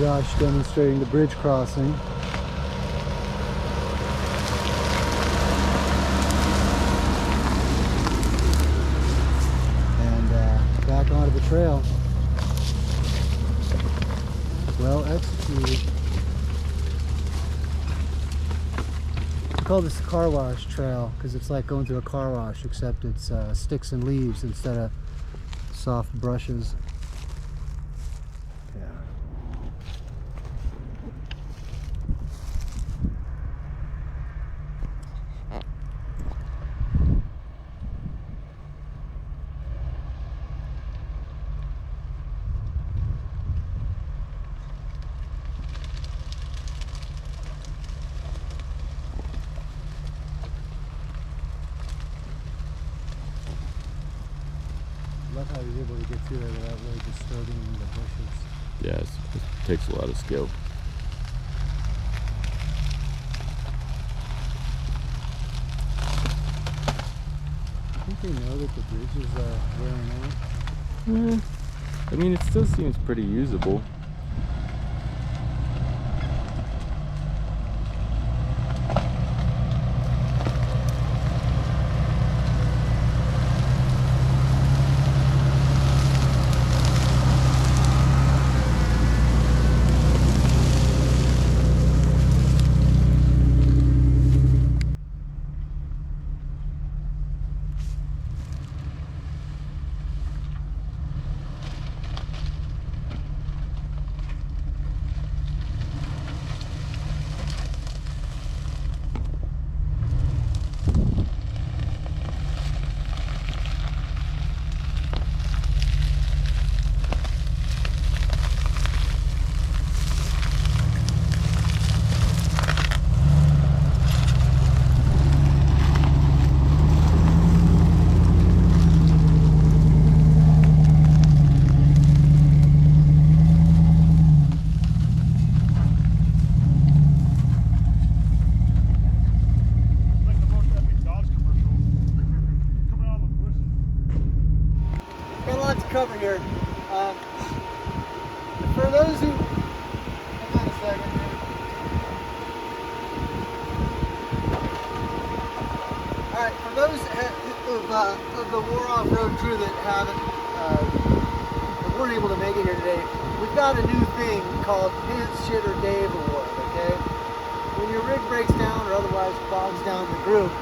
Josh demonstrating the bridge crossing. And back onto the trail. Well executed. I call this the Carwash Trail because it's like going through a car wash, except it's sticks and leaves instead of soft brushes. Yeah. I love how he's able to get through there without really disturbing the bushes. Yes, it takes a lot of skill. I think they know that the bridge is wearing out. I mean, it still seems pretty usable. Cover here. For those who, hang on a second here. All right, for those of the War Off-Road crew that weren't able to make it here today, we've got a new thing called Pants Shitter Dave Award. Okay, when your rig breaks down or otherwise bogs down the group,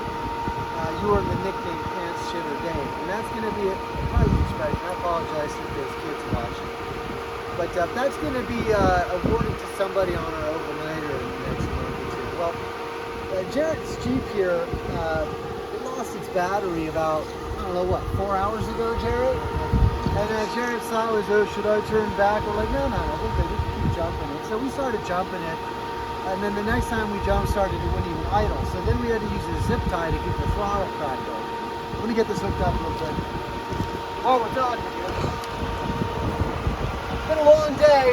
you earn the nickname Pants Shitter Dave, and that's going to be probably an expression. I apologize if there's kids watching, but that's going to be awarded to somebody on our overnighter in the next month or two. Well, Jarrett's Jeep here, it lost its battery about, I don't know what, 4 hours ago, Jarrett? And Jarrett's thought was, oh, should I turn back? We're like, no, I think they just keep jumping it. So we started jumping it. And then the next time we jump started, it wouldn't even idle. So then we had to use a zip tie to keep the throttle cracked open. Let me get this hooked up real quick. Oh, we're talking here. It's been a long day.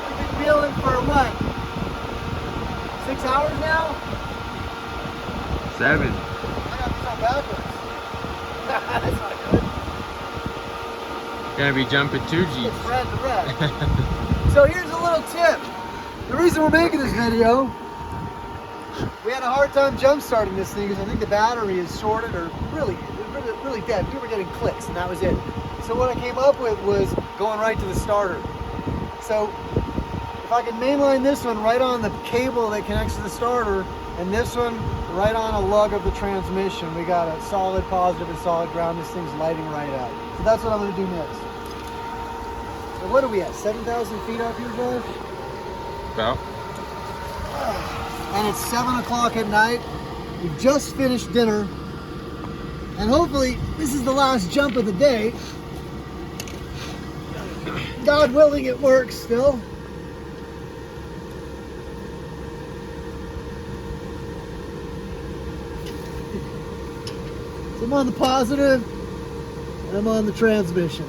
We've been wheeling for what? 6 hours now? 7. I got this on backwards. That's not good. Gonna be jumping 2 Jeeps. It's red to red. So here's a little tip. The reason we're making this video, we had a hard time jump starting this thing because I think the battery is shorted or really dead. We were getting clicks and that was it. So what I came up with was going right to the starter. So if I can mainline this one right on the cable that connects to the starter and this one right on a lug of the transmission, we got a solid positive and solid ground. This thing's lighting right up. So that's what I'm going to do next. So what are we at? 7,000 feet up here, Josh? About. And it's 7 o'clock at night. We've just finished dinner. And hopefully this is the last jump of the day. God willing, it works still. So I'm on the positive and I'm on the transmission.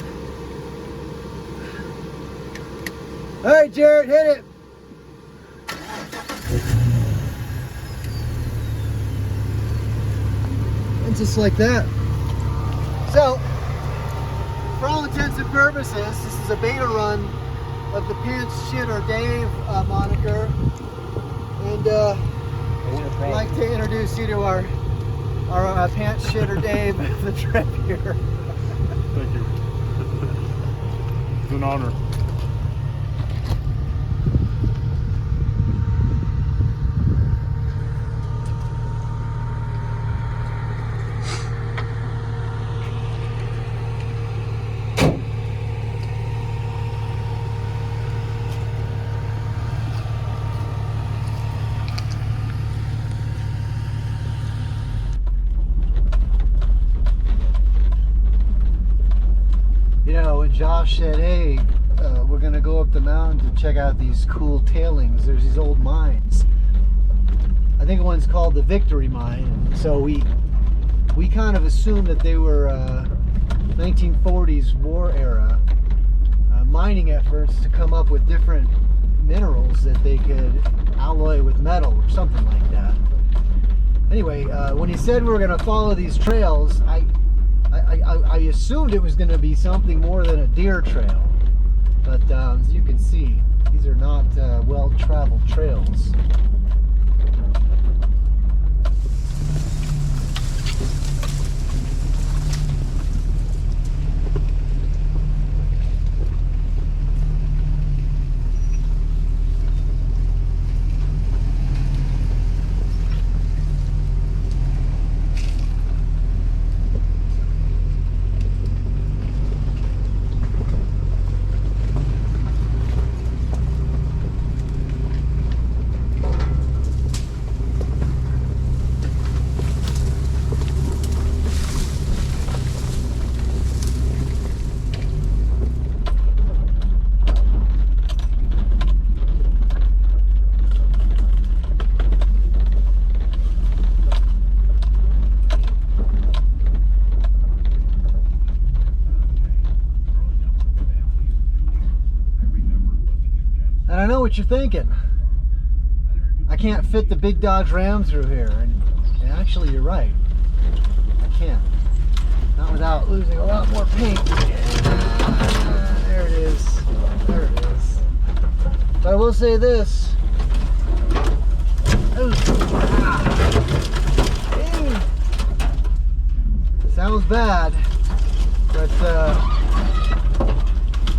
All right, Jarrett, hit it. And just like that. So, for all intents and purposes, this is a beta run of the Pants Shitter Dave moniker. And I'd like to introduce you to our Pants Shitter Dave of the trip here. Thank you. It's an honor. You know, when Josh said, hey, we're going to go up the mountain to check out these cool tailings, there's these old mines. I think one's called the Victory Mine. So we kind of assumed that they were 1940s war era mining efforts to come up with different minerals that they could alloy with metal or something like that. Anyway, when he said we were going to follow these trails, I assumed it was going to be something more than a deer trail, but as you can see, these are not well-traveled trails. And I know what you're thinking. I can't fit the big Dodge Ram through here. And actually, you're right. I can't. Not without losing a lot more paint. There it is. There it is. But I will say this. Sounds bad, but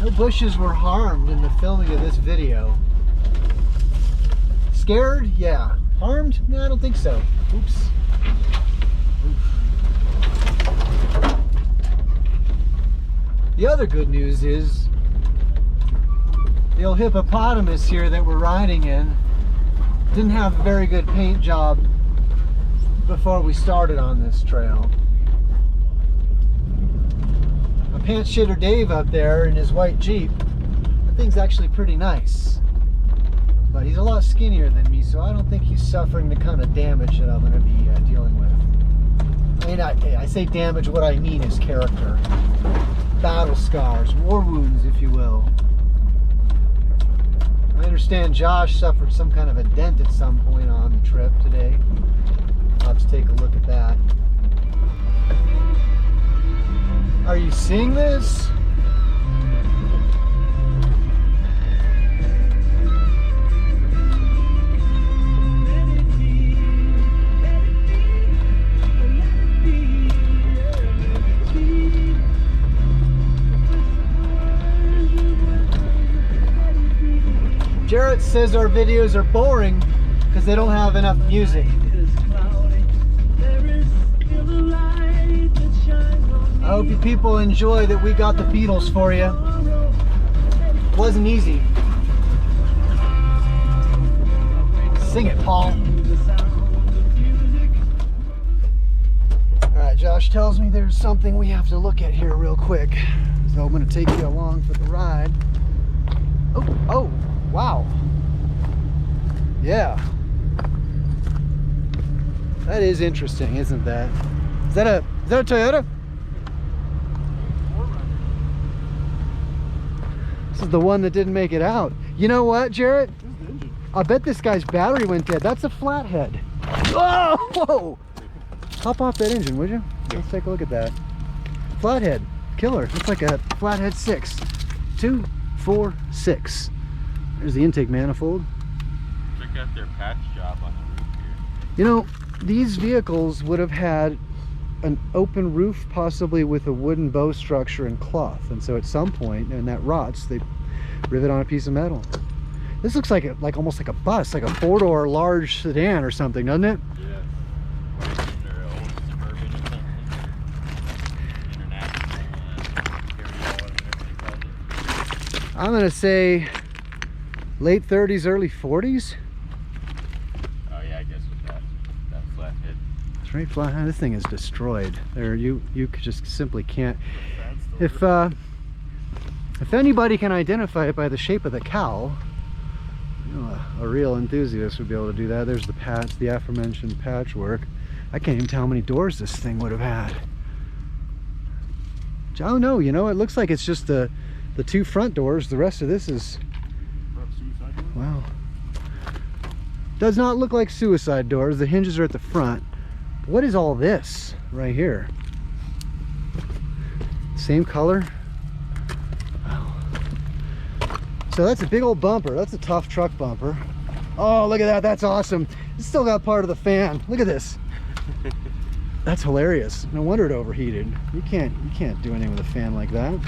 no bushes were harmed in the filming of this video. Scared? Yeah. Harmed? No, I don't think so. Oops. The other good news is the old hippopotamus here that we're riding in didn't have a very good paint job before we started on this trail. Pants Shitter Dave up there in his white Jeep, that thing's actually pretty nice, but he's a lot skinnier than me, so I don't think he's suffering the kind of damage that I'm going to be dealing with. I mean, I say damage, what I mean is character, battle scars, war wounds, if you will. I understand Josh suffered some kind of a dent at some point on the trip today. I'll have to take a look at that. Are you seeing this? Jarrett says our videos are boring because they don't have enough music. I hope you people enjoy that we got the Beatles for you. It wasn't easy. Sing it, Paul. Alright, Josh tells me there's something we have to look at here real quick. So I'm going to take you along for the ride. Oh, wow. Yeah. That is interesting, isn't that? Is that a Toyota? This is the one that didn't make it out. You know what, Jarrett? I bet this guy's battery went dead. That's a flathead. Oh, whoa! Hop off that engine, would you? Let's take a look at that. Flathead, killer. Looks like a flathead 6. 2 46. There's the intake manifold. Check out their patch job on the roof here. You know, these vehicles would have had an open roof, possibly with a wooden bow structure and cloth, and so at some point, and that rots, they rivet on a piece of metal. This looks like almost like a bus, like a 4-door large sedan or something, doesn't it? Yeah. Or old Suburban or something. International carry-all, whatever they call it. I'm gonna say late 30s, early 40s. Oh yeah, I guess with that flat head. It's right flat. This thing is destroyed. There, you just simply can't. If anybody can identify it by the shape of the cowl, you know, a real enthusiast would be able to do that. There's the patch, the aforementioned patchwork. I can't even tell how many doors this thing would have had. Oh no, you know, it looks like it's just the 2 front doors. The rest of this is, wow. Does not look like suicide doors. The hinges are at the front. What is all this right here? Same color. Wow. So that's a big old bumper. That's a tough truck bumper. Oh, look at that. That's awesome. It's still got part of the fan. Look at this. That's hilarious. No wonder it overheated. You can't do anything with a fan like that.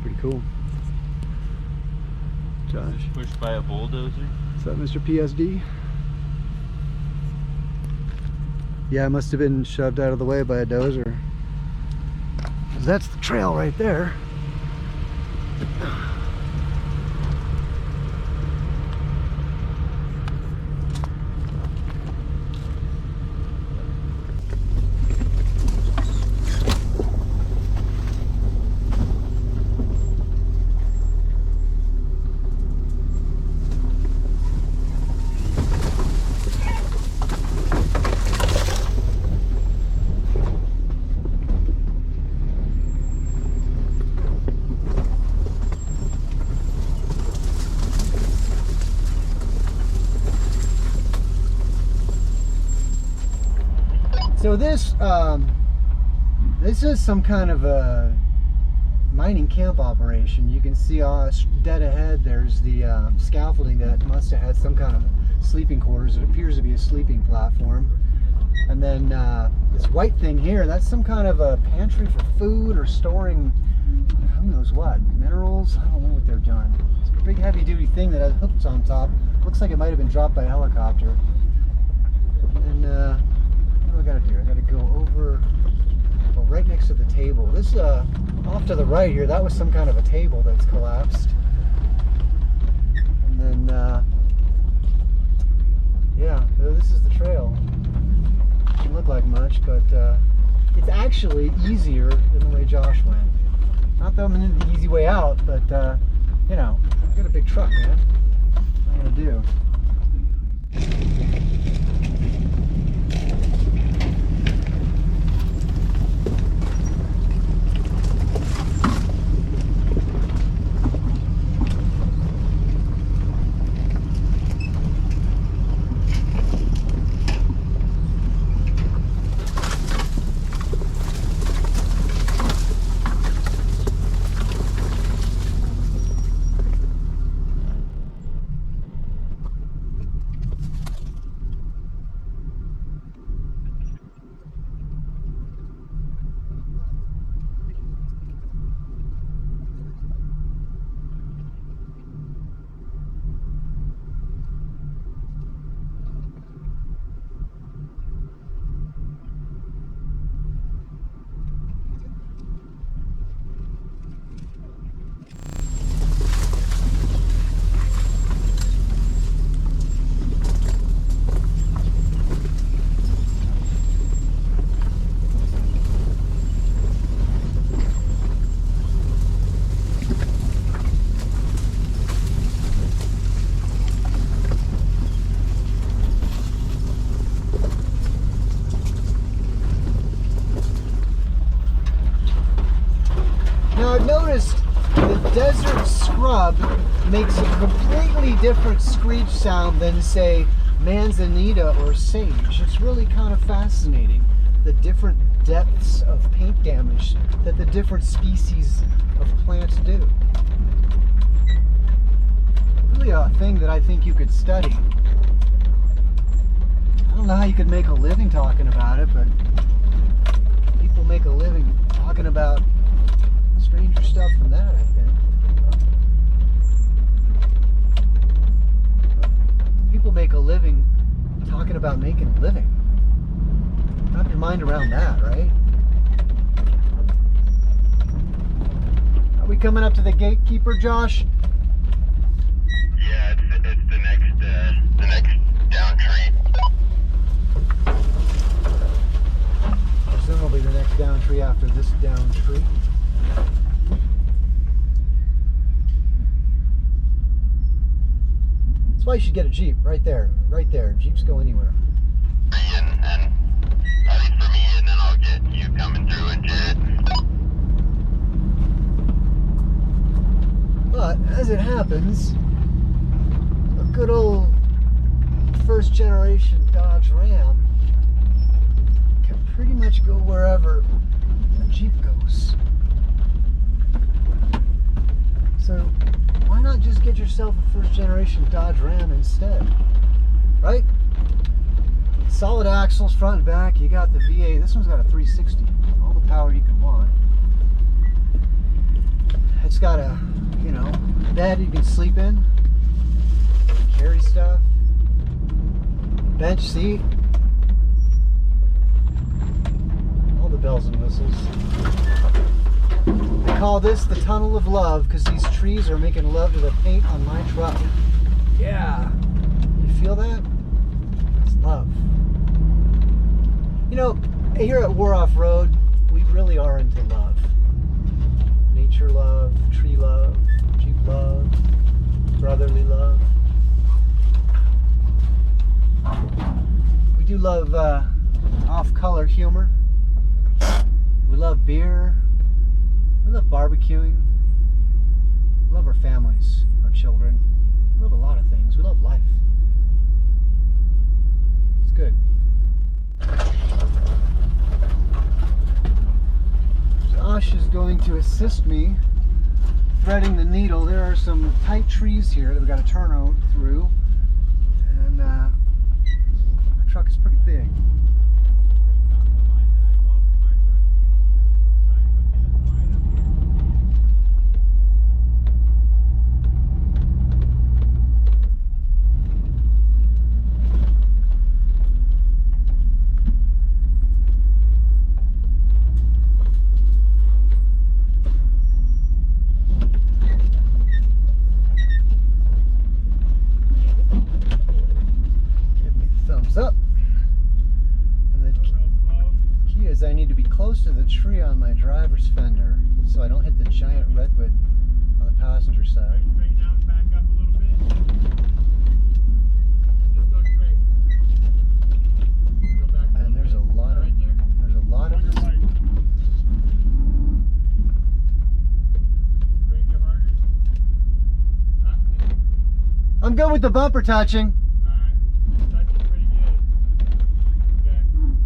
Pretty cool. Josh. Pushed by a bulldozer. Is that Mr. PSD? Yeah, it must have been shoved out of the way by a dozer. 'Cause that's the trail right there. So this is some kind of a mining camp operation. You can see dead ahead there's the scaffolding that must have had some kind of sleeping quarters. It appears to be a sleeping platform. And then this white thing here, that's some kind of a pantry for food or storing who knows what, minerals. I don't know what they're doing. It's a big heavy duty thing that has hooks on top. Looks like it might have been dropped by a helicopter. And what do I gotta do? I gotta go over, well, right next to the table. This off to the right here, that was some kind of a table that's collapsed. And then yeah, this is the trail. Doesn't look like much, but it's actually easier than the way Josh went. Not that I'm in the easy way out, but you know, I got a big truck, man. What am I gonna do? Desert scrub makes a completely different screech sound than, say, manzanita or sage. It's really kind of fascinating, the different depths of paint damage that the different species of what plants do. Really a thing that I think you could study. I don't know how you could make a living talking about it, but people make a living talking about stranger stuff than that, I think. People make a living talking about making a living. Wrap your mind around that, right? Are we coming up to the gatekeeper, Josh? Yeah, it's the next down tree. Presumably the next down tree after this down tree. That's why you should get a Jeep, right there. Right there. Jeeps go anywhere. And at least for me, and then I'll get you coming through and Jarrett. But as it happens, a good old first generation Dodge Ram can pretty much go wherever a Jeep goes. So why not just get yourself a first generation Dodge Ram instead? Right? Solid axles front and back, you got the V8. This one's got a 360, all the power you can want. It's got a, you know, bed you can sleep in, carry stuff, bench seat, all the bells and whistles. I call this the tunnel of love because these trees are making love to the paint on my truck. Yeah, you feel that? It's love. You know, here at OFFROAD, we really are into love. Nature love, tree love, Jeep love, brotherly love. We do love off-color humor. We love beer. We love barbecuing. We love our families, our children. We love a lot of things. We love life. It's good. Josh is going to assist me threading the needle. There are some tight trees here that we've got to turn out through, and my truck is pretty big. Up. And the key is I need to be close to the tree on my driver's fender so I don't hit the giant redwood on the passenger side. Straight down, back up a little bit. Just go straight. Go back. And there's a lot of Brake it harder. I'm good with the bumper touching.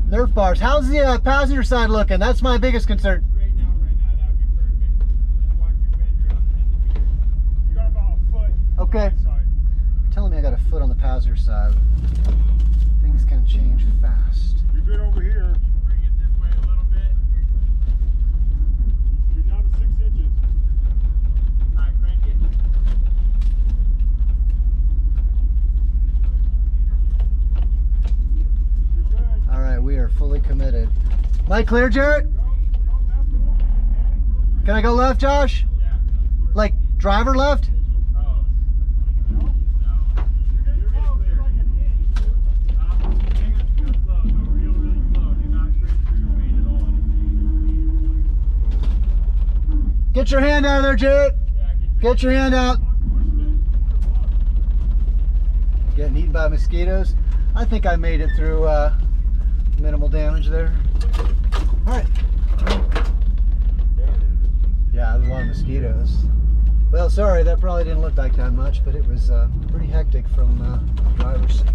Nerf bars. How's the passenger side looking? That's my biggest concern. Right now, that'd be perfect. Just watch your fender on 10 meters. You got about a foot. Okay. On the side. You're telling me I got a foot on the passenger side. Things can change fast. You're good over here. Bring it this way a little bit. You're down to 6 inches. All right, crank it. All right, we are fully committed. Am I clear, Jarrett? Can I go left, Josh? Yeah. Like driver left? Oh. No. You're getting close. You're like an inch. Hang on. Go slow. Go really slow. Do not trace through your weight at all. Get your hand out of there, Jarrett. Yeah, Get your hand out. Getting eaten by mosquitoes. I think I made it through minimal damage there. All right. Yeah, there's a lot of mosquitoes. Well, sorry, that probably didn't look like that much, but it was pretty hectic from the driver's seat.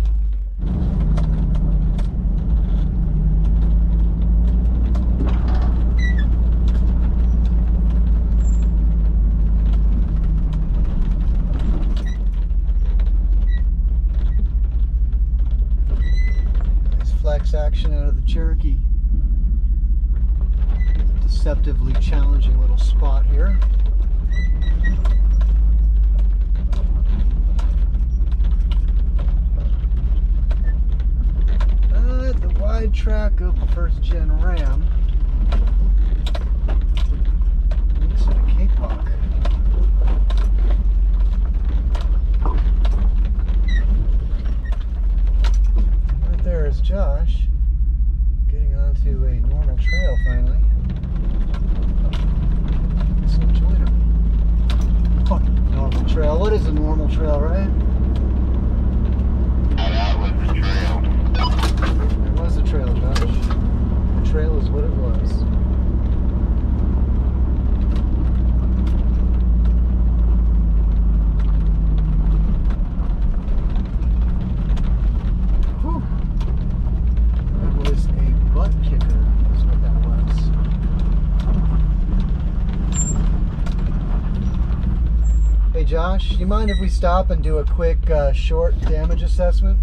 max action out of the Cherokee. Deceptively challenging little spot here. The wide track of the first gen Ram. Looks like a cakewalk. Right there is Josh getting onto a normal trail finally. So enjoyed him. Normal trail. What is a normal trail, right? That was the trail. There was a trail, Josh. The trail is what it was. Whew. That was a butt kicker, is what that was. Hey Josh, you mind if we stop and do a quick short damage assessment?